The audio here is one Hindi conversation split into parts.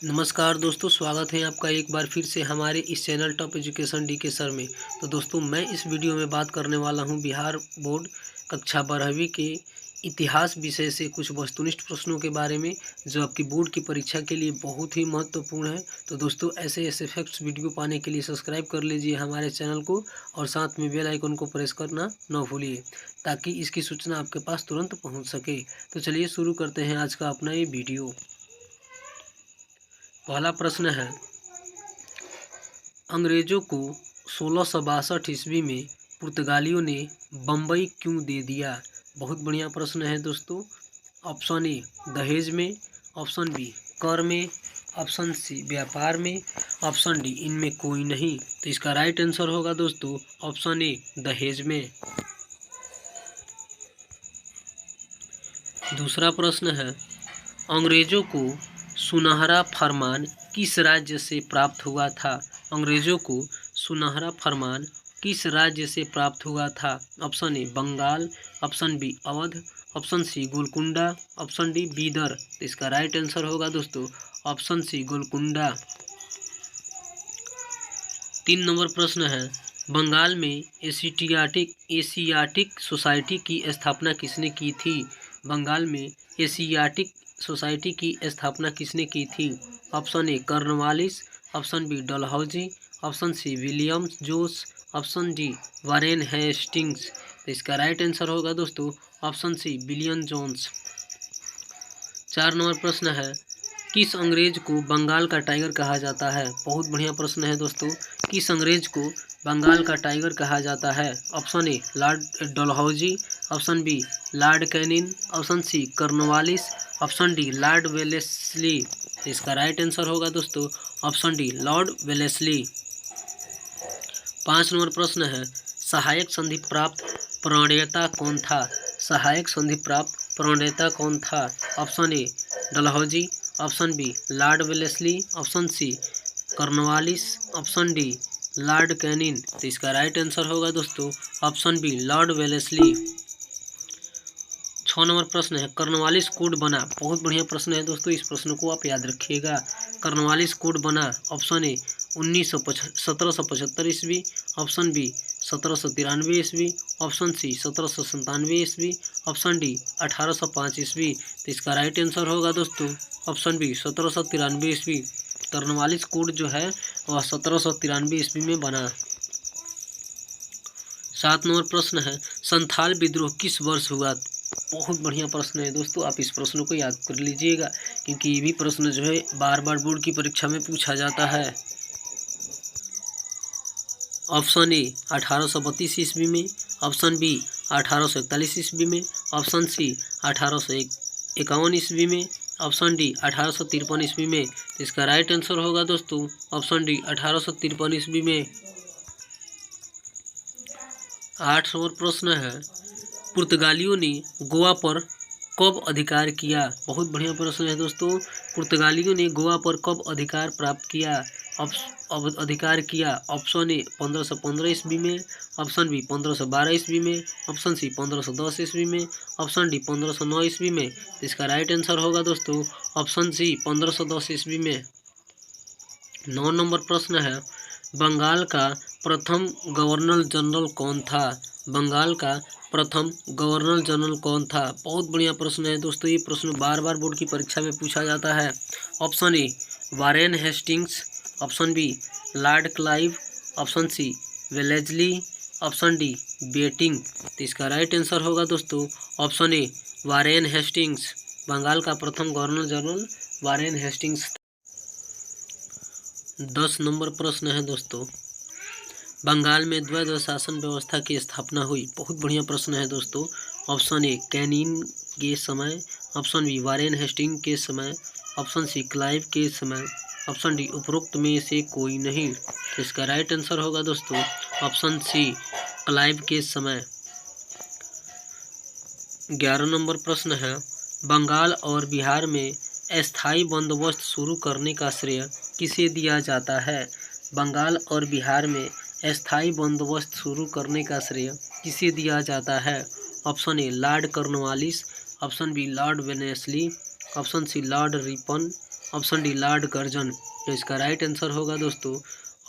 नमस्कार दोस्तों, स्वागत है आपका एक बार फिर से हमारे इस चैनल टॉप एजुकेशन डी के सर में। तो दोस्तों, मैं इस वीडियो में बात करने वाला हूं बिहार बोर्ड कक्षा 12वीं के इतिहास विषय से कुछ वस्तुनिष्ठ प्रश्नों के बारे में, जो आपकी बोर्ड की परीक्षा के लिए बहुत ही महत्वपूर्ण है। तो दोस्तों, ऐसे ऐसे फैक्ट्स वीडियो पाने के लिए सब्सक्राइब कर लीजिए हमारे चैनल को और साथ में बेल आइकन को प्रेस करना न भूलिए, ताकि इसकी सूचना आपके पास तुरंत पहुँच सके। तो चलिए शुरू करते हैं आज का अपना ये वीडियो। पहला प्रश्न है, अंग्रेजों को 1662 ईस्वी में पुर्तगालियों ने बम्बई क्यों दे दिया? बहुत बढ़िया प्रश्न है दोस्तों। ऑप्शन ए दहेज में, ऑप्शन बी कर में, ऑप्शन सी व्यापार में, ऑप्शन डी इनमें कोई नहीं। तो इसका राइट आंसर होगा दोस्तों ऑप्शन ए दहेज में। दूसरा प्रश्न है, अंग्रेजों को सुनहरा फरमान किस राज्य से प्राप्त हुआ था? अंग्रेजों को सुनहरा फरमान किस राज्य से प्राप्त हुआ था? Option A Bengal, option B Awadh, option C Golconda, option D Bidar. तो इसका राइट आंसर होगा दोस्तों ऑप्शन सी गोलकुंडा। 3 नंबर प्रश्न है, बंगाल में एशियाटिक सोसाइटी की स्थापना किसने की थी? बंगाल में एशियाटिक सोसाइटी की स्थापना किसने की थी? Option A Cornwallis, option B Dalhousie, option C Williams जोस, ऑप्शन डी वारेन हेस्टिंग्स। तो इसका राइट आंसर होगा दोस्तों ऑप्शन सी विलियम जोन्स। 4 नंबर प्रश्न है, किस अंग्रेज को बंगाल का टाइगर कहा जाता है? बहुत बढ़िया प्रश्न है दोस्तों। किस अंग्रेज को बंगाल का टाइगर कहा जाता है? Option A Lord Dalhousie, option B Lord Canning, option C Cornwallis, option D Lord Wellesley. इसका राइट आंसर होगा दोस्तों ऑप्शन डी लॉर्ड वेलेस्ली। 5 नंबर प्रश्न है, सहायक संधि प्राप्त प्रणेता कौन था? सहायक संधि प्राप्त प्रणेता कौन था? Option A Dalhousie, option B Lord Wellesley, option C Cornwallis, option D Lord Canning. तो इसका राइट आंसर होगा दोस्तों ऑप्शन बी लॉर्ड वेलेस्ली। 6 नंबर प्रश्न है, कॉर्नवालिस कोड बना? बहुत बढ़िया प्रश्न है दोस्तों, इस प्रश्न को आप याद रखिएगा। कॉर्नवालिस कोड बना? ऑप्शन ए 1775 ईस्वी, ऑप्शन बी 1793 ईस्वी, ऑप्शन सी 1797 ईस्वी, ऑप्शन डी 1805 ईस्वी। तो इसका राइट आंसर होगा दोस्तों ऑप्शन बी 1793 ईस्वी। कॉर्नवालिस कोड जो है वह 1793 ईस्वी में बना। 7 नंबर प्रश्न है, संथाल विद्रोह किस वर्ष हुआ? बहुत बढ़िया प्रश्न है दोस्तों, आप इस प्रश्न को याद कर लीजिएगा, क्योंकि ये भी प्रश्न जो है बार बार बोर्ड की परीक्षा में पूछा जाता है। ऑप्शन ए 1832 ईस्वी में, ऑप्शन बी 1841 ईस्वी में, ऑप्शन सी 1851 ईस्वी में, ऑप्शन डी 1853 ईस्वी में। तो इसका राइट आंसर होगा दोस्तों ऑप्शन डी 1853 ईस्वी में। 8 नंबर प्रश्न है, पुर्तगालियों ने गोवा पर कब अधिकार किया? बहुत बढ़िया प्रश्न है दोस्तों। पुर्तगालियों ने गोवा पर कब अधिकार प्राप्त किया? अधिकार किया? ऑप्शन ए 1515 ईस्वी में, ऑप्शन बी 1512 ईस्वी में, ऑप्शन सी 1510 ईस्वी में, ऑप्शन डी 1509 ईस्वी में। इसका राइट आंसर होगा दोस्तों ऑप्शन सी 1510 ईस्वी में। 9 नंबर प्रश्न है, बंगाल का प्रथम गवर्नर जनरल कौन था? बंगाल का प्रथम गवर्नर जनरल कौन था? बहुत बढ़िया प्रश्न है दोस्तों, ये प्रश्न बार बार बोर्ड की परीक्षा में पूछा जाता है। Option A Warren Hastings, option B Lord Clive, option C Wellesley, option D Bentinck. तो इसका राइट आंसर होगा दोस्तों option A Warren Hastings. Bengal का प्रथम गवर्नर जनरल वारेन हेस्टिंग्स। 10 नंबर प्रश्न है दोस्तों, बंगाल में द्वैध शासन व्यवस्था की स्थापना हुई? बहुत बढ़िया प्रश्न है दोस्तों। ऑप्शन ए कैनिन के समय, ऑप्शन बी वारेन हेस्टिंग के समय, ऑप्शन सी क्लाइव के समय, ऑप्शन डी उपरोक्त में से कोई नहीं। तो इसका राइट आंसर होगा दोस्तों ऑप्शन सी क्लाइव के समय। 11 नंबर प्रश्न है, बंगाल और बिहार में अस्थायी बंदोबस्त शुरू करने का श्रेय किसे दिया जाता है? बंगाल और बिहार में अस्थायी बंदोबस्त शुरू करने का श्रेय किसे दिया जाता है? Option A Lord Cornwallis, option B Lord Wellesley, option C Lord Ripon, option D Lord Curzon. तो इसका राइट आंसर होगा दोस्तों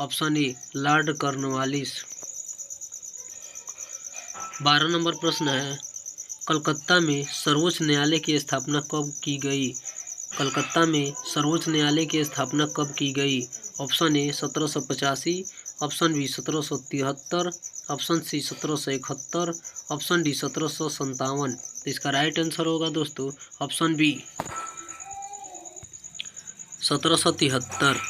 ऑप्शन ए लॉर्ड कॉर्नवालिस। 12 नंबर प्रश्न है कलकत्ता में सर्वोच्च न्यायालय की स्थापना कब की गई? कलकत्ता में सर्वोच्च न्यायालय की स्थापना कब की गई? Option A 1785, option B 1773, option C 1771, option D 1757। तो इसका राइट आंसर होगा दोस्तों ऑप्शन बी 1773।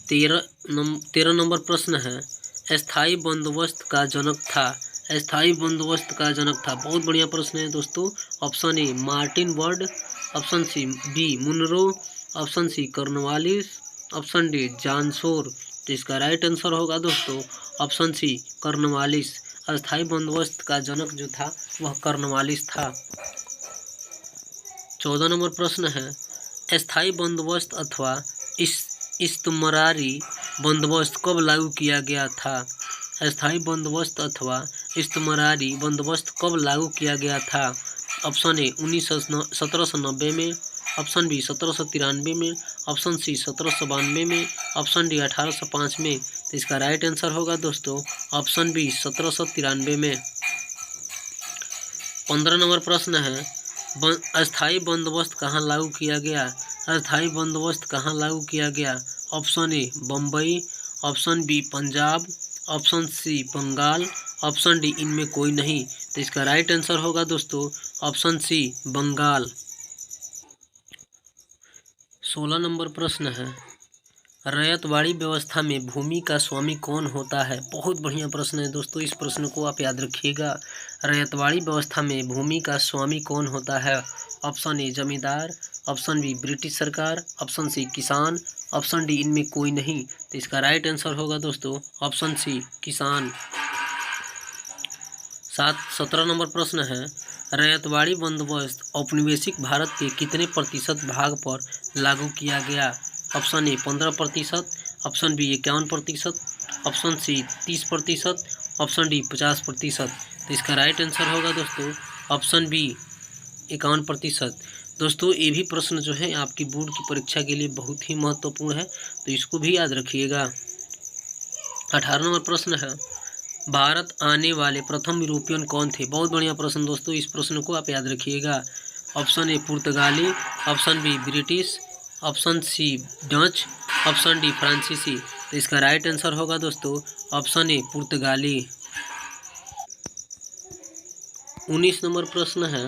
13 नंबर प्रश्न है अस्थाई बंदोबस्त का जनक था। अस्थाई बंदोबस्त का जनक था, बहुत बढ़िया प्रश्न है दोस्तों। Option A Martin Bird, option C B Munro, option C Cornwallis, option D John Shore. तो इसका राइट आंसर होगा दोस्तों ऑप्शन सी कॉर्नवालिस। अस्थाई बंदोबस्त का जनक जो था वह कॉर्नवालिस था। 14 नंबर प्रश्न है अस्थाई बंदोबस्त अथवा इस्तमरारी बंदोबस्त कब लागू किया गया था? अस्थाई बंदोबस्त अथवा इस्तमरारी बंदोबस्त कब लागू किया गया था? ऑप्शन ए 1790 में, ऑप्शन बी 1793 में, ऑप्शन सी 1792 में, ऑप्शन डी 1805 में। तो इसका राइट आंसर होगा दोस्तों ऑप्शन बी 1793 में। 15 नंबर प्रश्न है अस्थाई बंदोबस्त कहाँ लागू किया गया? अस्थाई बंदोबस्त कहाँ लागू किया गया? Option A Bombay, option B Punjab, option C Bengal, option D इनमें कोई नहीं। तो इसका राइट आंसर होगा दोस्तों ऑप्शन सी बंगाल। 16 नंबर प्रश्न है रैयतवाड़ी व्यवस्था में भूमि का स्वामी कौन होता है? बहुत बढ़िया प्रश्न है दोस्तों, इस प्रश्न को आप याद रखिएगा। रैयतवाड़ी व्यवस्था में भूमि का स्वामी कौन होता है? ऑप्शन ए जमींदार, ऑप्शन बी ब्रिटिश सरकार, ऑप्शन सी किसान, ऑप्शन डी इनमें कोई नहीं। तो इसका राइट आंसर होगा दोस्तों ऑप्शन सी किसान। 17 नंबर प्रश्न है रैयतवाड़ी बंदोबस्त औपनिवेशिक भारत के कितने प्रतिशत भाग पर लागू किया गया? Option A 15%, option B 51%, option C 30%, option D 50%। तो इसका राइट आंसर होगा दोस्तों ऑप्शन बी 51%। दोस्तों ये भी प्रश्न जो है आपकी बोर्ड की परीक्षा के लिए बहुत ही महत्वपूर्ण है, तो इसको भी याद रखिएगा। 18 नंबर प्रश्न है भारत आने वाले प्रथम यूरोपियन कौन थे? बहुत बढ़िया प्रश्न दोस्तों, इस प्रश्न को आप याद रखिएगा। ऑप्शन ए पुर्तगाली, option B British, option C Dutch, option D फ्रांसीसी। तो इसका राइट आंसर होगा दोस्तों ऑप्शन ए पुर्तगाली। 19 नंबर प्रश्न है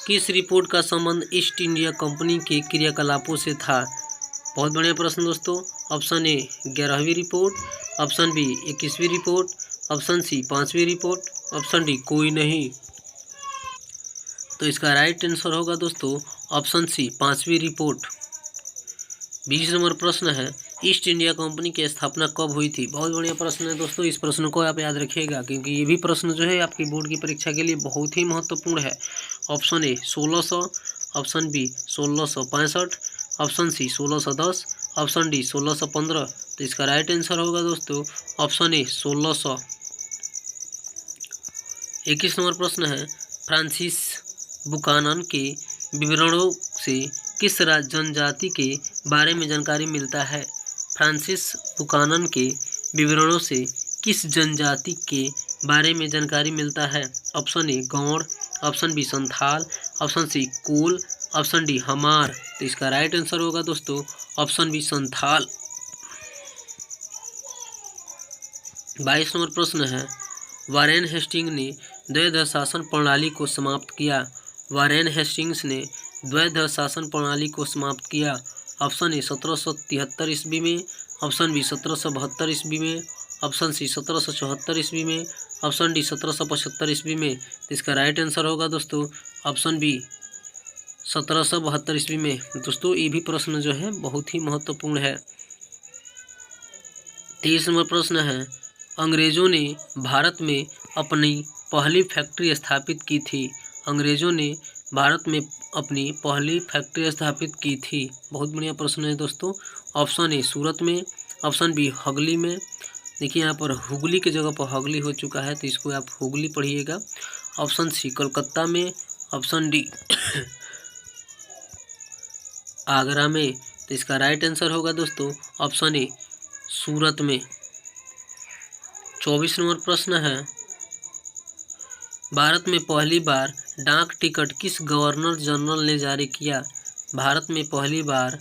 किस रिपोर्ट का संबंध ईस्ट इंडिया कंपनी के क्रियाकलापों से था? बहुत बढ़िया प्रश्न दोस्तों। ऑप्शन ए 11वीं रिपोर्ट, ऑप्शन बी 21वीं रिपोर्ट, ऑप्शन सी 5वीं रिपोर्ट, ऑप्शन डी कोई नहीं। तो इसका राइट आंसर होगा दोस्तों ऑप्शन सी 5वीं रिपोर्ट। 20 नंबर प्रश्न है ईस्ट इंडिया कंपनी की स्थापना कब हुई थी? बहुत बढ़िया प्रश्न है दोस्तों, इस प्रश्न को आप याद रखिएगा क्योंकि ये भी प्रश्न जो है आपकी बोर्ड की परीक्षा के लिए बहुत ही महत्वपूर्ण है। Option A 1600, option B 1665, option C 1610, option D 1615। तो इसका राइट आंसर होगा दोस्तों ऑप्शन ए 1600। 21 नंबर प्रश्न है फ्रांसिस बुकानन के विवरणों से किस जनजाति के बारे में जानकारी मिलता है? फ्रांसिस बुकानन के विवरणों से किस जनजाति के बारे में जानकारी मिलता है? Option A Gaur, option B Santhal, option C Kol, option D Hmar. तो इसका राइट आंसर होगा दोस्तों ऑप्शन बी संथाल। 22 नंबर प्रश्न है वारेन हेस्टिंग ने द्वैध शासन प्रणाली को समाप्त किया। वारेन हेस्टिंग्स ने द्वैध शासन प्रणाली को समाप्त किया। ऑप्शन ए 1773 ईस्वी में, ऑप्शन बी 1772 ईस्वी में, ऑप्शन सी 1774 ईस्वी में, ऑप्शन डी 1775 ईस्वी में। तो इसका राइट आंसर होगा दोस्तों ऑप्शन बी 1772 ईस्वी में। दोस्तों ये भी प्रश्न जो है बहुत ही महत्वपूर्ण है। 23 नंबर प्रश्न है अंग्रेजों ने भारत में अपनी पहली फैक्ट्री स्थापित की थी। अंग्रेजों ने भारत में अपनी पहली फैक्ट्री स्थापित की थी। बहुत बढ़िया प्रश्न है दोस्तों। ऑप्शन ए सूरत में, ऑप्शन बी हगली में। देखिए यहाँ पर हुगली की जगह पर हगली हो चुका है तो इसको आप हुगली पढ़िएगा। ऑप्शन सी कलकत्ता में, ऑप्शन डी आगरा में। तो इसका राइट आंसर होगा दोस्तों ऑप्शन ए सूरत में। 24 नंबर प्रश्न है, भारत में पहली बार डाक टिकट किस गवर्नर जनरल ने जारी किया? भारत में पहली बार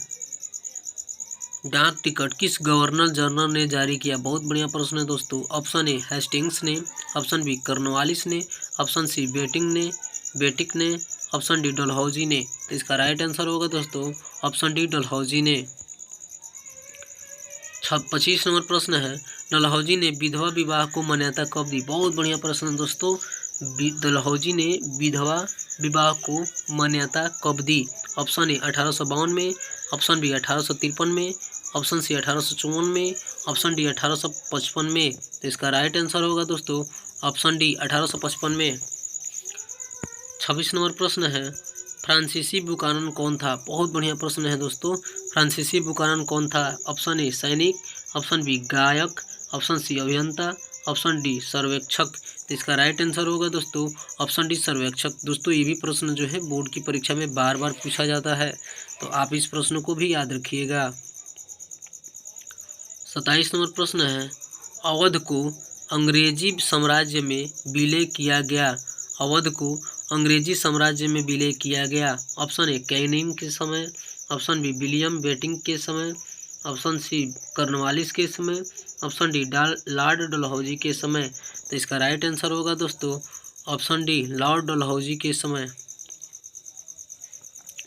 डाक टिकट किस गवर्नर जनरल ने जारी किया? बहुत बढ़िया प्रश्न है दोस्तों। ऑप्शन ए हेस्टिंग्स ने, ऑप्शन बी कॉर्नवालिस ने, ऑप्शन सी बेटिक ने, ऑप्शन डी डलहौजी ने। तो इसका राइट आंसर होगा दोस्तों ऑप्शन डी डलहौजी ने। 25 नंबर प्रश्न है, डलहौजी ने विधवा विवाह को मान्यता कब दी? बहुत बढ़िया प्रश्न है दोस्तों। डलहौजी ने विधवा विवाह को मान्यता कब दी? ऑप्शन ए 1852 में, ऑप्शन बी 1853 में, ऑप्शन सी 1854 में, ऑप्शन डी 1855 में। तो इसका राइट आंसर होगा दोस्तों ऑप्शन डी 1855 में। 26 नंबर प्रश्न है, फ्रांसीसी बुकानन कौन था? बहुत बढ़िया प्रश्न है दोस्तों। फ्रांसीसी बुकानन कौन था? ऑप्शन ए सैनिक, ऑप्शन बी गायक, ऑप्शन सी अभियंता, ऑप्शन डी सर्वेक्षक। तो इसका राइट आंसर होगा दोस्तों ऑप्शन डी सर्वेक्षक। दोस्तों ये भी प्रश्न जो है बोर्ड की परीक्षा में बार बार पूछा जाता है, तो आप इस प्रश्न को भी याद रखिएगा। 27 नंबर प्रश्न है, अवध को अंग्रेजी साम्राज्य में विलय किया गया? अवध को अंग्रेजी साम्राज्य में विलय किया गया। ऑप्शन ए कैनिंग के समय, ऑप्शन बी विलियम बेटिंग के समय, ऑप्शन सी कॉर्नवालिस के समय, ऑप्शन डी लॉर्ड डलहौजी के समय। तो इसका राइट आंसर होगा दोस्तों ऑप्शन डी लॉर्ड डलहौजी के समय।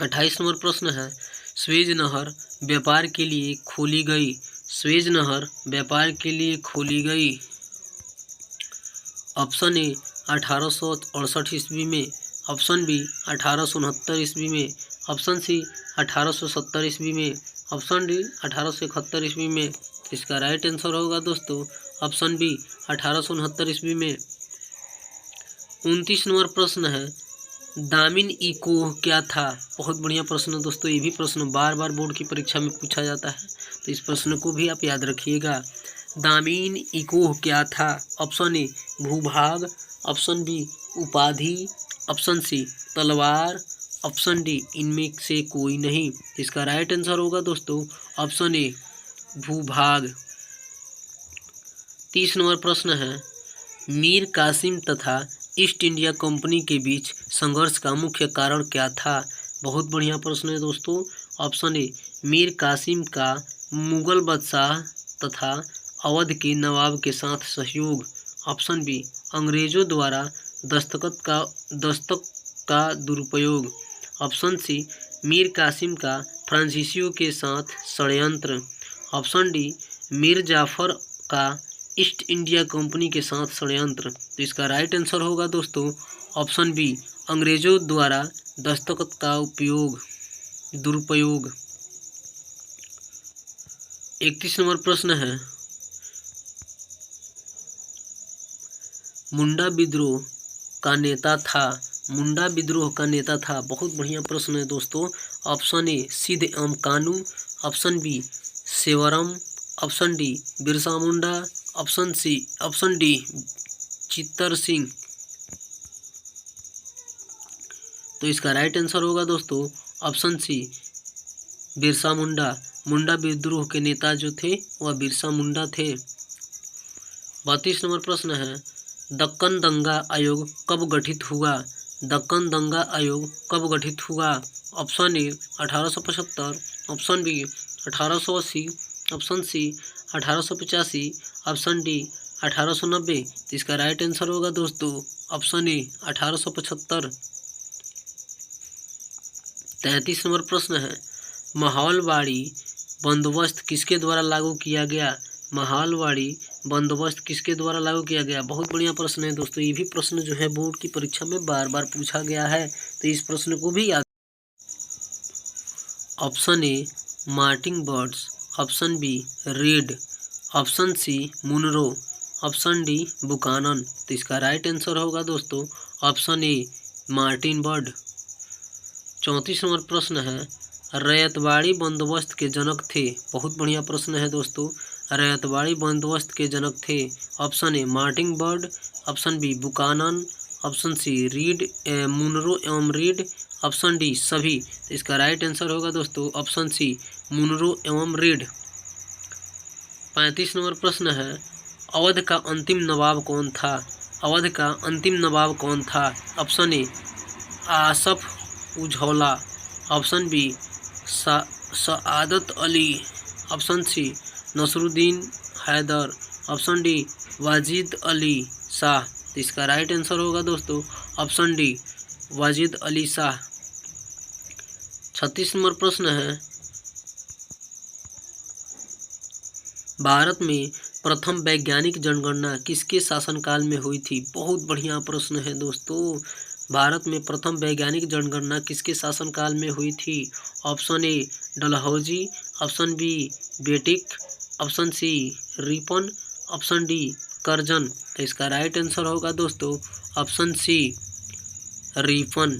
28 नंबर प्रश्न है, स्वेज नहर व्यापार के लिए खोली गई? स्वेज नहर व्यापार के लिए खोली गई। ऑप्शन ए 1868 ईस्वी में, ऑप्शन बी 1869 ईस्वी में, ऑप्शन सी 1870 ईस्वी में, ऑप्शन डी 1871 ईस्वी में। इसका राइट आंसर होगा दोस्तों ऑप्शन बी 1869 ईस्वी में। 29 नंबर प्रश्न है, दामिन ई कोह क्या था? बहुत बढ़िया प्रश्न है दोस्तों। ये भी प्रश्न बार बार बोर्ड की परीक्षा में पूछा जाता है, तो इस प्रश्न को भी आप याद रखिएगा। दामिन ई कोह क्या था? ऑप्शन ए भूभाग, ऑप्शन बी उपाधि, ऑप्शन सी तलवार, ऑप्शन डी इनमें से कोई नहीं। इसका राइट आंसर होगा दोस्तों ऑप्शन ए भूभाग। 30 नंबर प्रश्न है, मीर कासिम तथा ईस्ट इंडिया कंपनी के बीच संघर्ष का मुख्य कारण क्या था? बहुत बढ़िया प्रश्न है दोस्तों। ऑप्शन ए मीर कासिम का मुगल बादशाह तथा अवध के नवाब के साथ सहयोग, ऑप्शन बी अंग्रेजों द्वारा दस्तक का दुरुपयोग, ऑप्शन सी मीर कासिम का फ्रांसीसियों के साथ षड्यंत्र, ऑप्शन डी मीर जाफर का ईस्ट इंडिया कंपनी के साथ षड्यंत्र। तो इसका राइट आंसर होगा दोस्तों ऑप्शन बी अंग्रेजों द्वारा दस्तखत का दुरुपयोग। 31 नंबर प्रश्न है, मुंडा विद्रोह का नेता था? मुंडा विद्रोह का नेता था। बहुत बढ़िया प्रश्न है दोस्तों। ऑप्शन ए सिद्ध एवं Kanu, option B Sevaram, option D Birsa Munda, option D Chittar Singh. तो इसका राइट आंसर होगा दोस्तों ऑप्शन सी बिरसा मुंडा। मुंडा विद्रोह के नेता जो थे वह बिरसा मुंडा थे। 32 नंबर प्रश्न है, दक्कन दंगा आयोग कब गठित हुआ? दक्कन दंगा आयोग कब गठित हुआ? Option A 1875, option B 1880, option C 1885, option D 1890। इसका राइट आंसर होगा दोस्तों ऑप्शन ए 1875। 33 नंबर प्रश्न है, माहौलवाड़ी बंदोबस्त किसके द्वारा लागू किया गया? माहौलवाड़ी बंदोबस्त किसके द्वारा लागू किया गया? बहुत बढ़िया प्रश्न है दोस्तों। ये भी प्रश्न जो है बोर्ड की परीक्षा में बार बार पूछा गया है, तो इस प्रश्न को भी याद। Option A Martin Birds, option B Reid, option C Munro, option D Buchanan. तो इसका राइट आंसर होगा दोस्तों ऑप्शन ए मार्टिन बर्ड। 34 नंबर प्रश्न है, रैयतवाड़ी बंदोबस्त के जनक थे? बहुत बढ़िया प्रश्न है दोस्तों। रैयतवाड़ी बंदोबस्त के जनक थे। Option A Martin Bird, option B Buchanan, option C Reid, Munro एवं रीड, ऑप्शन डी सभी। तो इसका राइट आंसर होगा दोस्तों ऑप्शन सी मुनरो एवं रीड। 35 नंबर प्रश्न है, अवध का अंतिम नवाब कौन था? अवध का अंतिम नवाब कौन था? Option A Asaf Uddaula, option B Saadat Ali, option C Nasiruddin Haidar, option D Wajid Ali Shah. तो इसका राइट आंसर होगा दोस्तों option D Wajid Ali Shah. 36 number प्रश्न है, भारत में प्रथम वैज्ञानिक जनगणना किसके शासनकाल में हुई थी? बहुत बढ़िया प्रश्न है दोस्तों। भारत में प्रथम वैज्ञानिक जनगणना किसके शासनकाल में हुई थी? Option A Dalhousie, option B Bentinck, option C Ripon, option D Curzon. तो इसका राइट आंसर होगा दोस्तों ऑप्शन सी रिपन।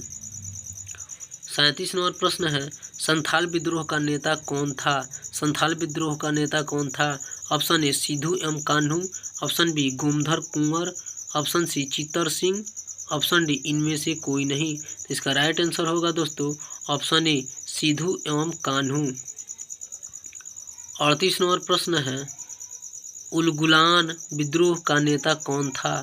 37 नंबर प्रश्न है, संथाल विद्रोह का नेता कौन था? संथाल विद्रोह का नेता कौन था? ऑप्शन ए सिद्धू एवं कान्हू, ऑप्शन बी गोमधर कुंवर, ऑप्शन सी चित्तर सिंह, ऑप्शन डी इनमें से कोई नहीं। तो इसका राइट आंसर होगा दोस्तों ऑप्शन ए सिद्धू एवं कान्हू। 38 नंबर प्रश्न है, उलगुलान विद्रोह का नेता कौन था?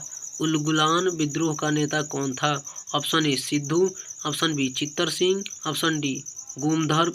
उलगुलान विद्रोह का नेता कौन था? Option A Sidhu, option B Chittar Singh, option D Gomdhar